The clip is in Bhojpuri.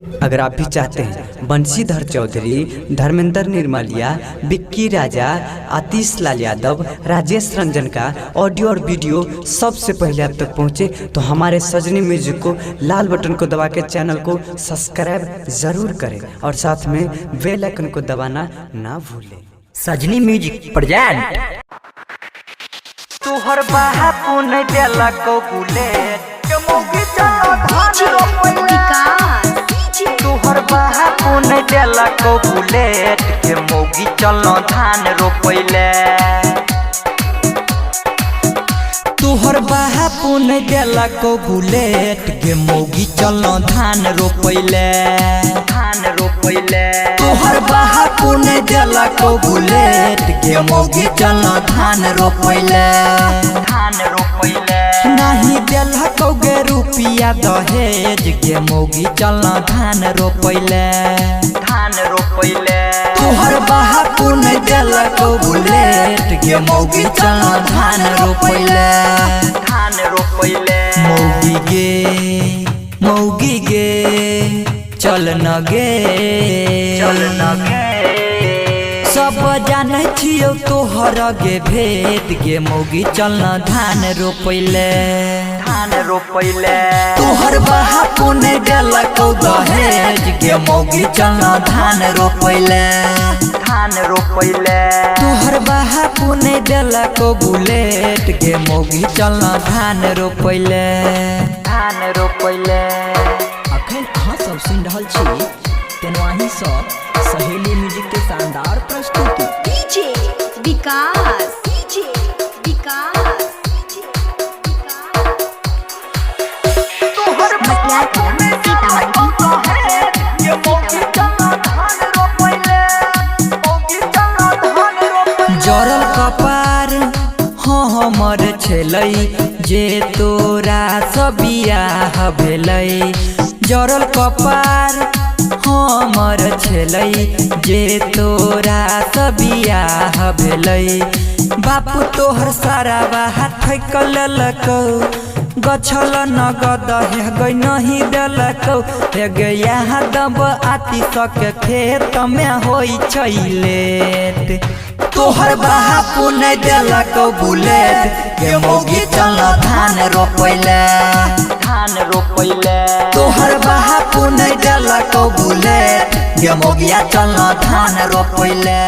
अगर आप भी चाहते हैं बंशीधर चौधरी, धर्मेंद्र निर्मलिया, विक्की राजा, आतिश लाल यादव, राजेश रंजन का ऑडियो और वीडियो सबसे पहले आप तक पहुंचे तो हमारे सजनी म्यूजिक को लाल बटन को दबा के चैनल को सब्सक्राइब जरूर करें और साथ में बेल आइकन को दबाना ना भूलें। सजनी म्यूजिक प्रेजेंट तुहर बाहा पुने देला को बुलेट के मोगी चलो धान रोपले तुहर बाहा पुने देला को बुलेट के मोगी चलो धान रोपले तुहर बाहा पुने देला को बुलेट के मोगी चलो धान रोपले तुहर बाहा पुने देला को बुलेट के मोगी चलो धान रोपले नहीं देला को गे रुपिया दहेज के मोगी चलो धान रोपले तुहर बाहा पुने देला को बुलेट के मोगी चलो धान रोपले मौगी गे चल न गे सब जाने छियो तोहर गे भेद गे मौगी चल न धान रोपले तोहर बाहा पुने देला को दहेज गे मौगी चल न धान रोपले तोहर बाहा पुने देला को बुलेट गे मौगी चल न धान रोपले अखन अहाँ सब सुन रहल छी तेनवाही सब सहेली म्यूजिक के शानदार प्रस्तुति डीजे विकास जरल कपार हमर छलै जे तोरा सब बियाह भेलै जरल कपार हमर छलै जे तोरा सब बियाह भेलै बापू तोहर सारा हाथ ठैक लेलकौ गछल नगद हे गई नहीं देलकौ हे गे यहाँ दब आती सक खेत में होई छै लेट तोहर बाहा पुने देलकौ बुलेट के मौगी चल धान रोपले तोहर बाहा पुने देलकौ बुलेट के मौगिया चल धान रोपले।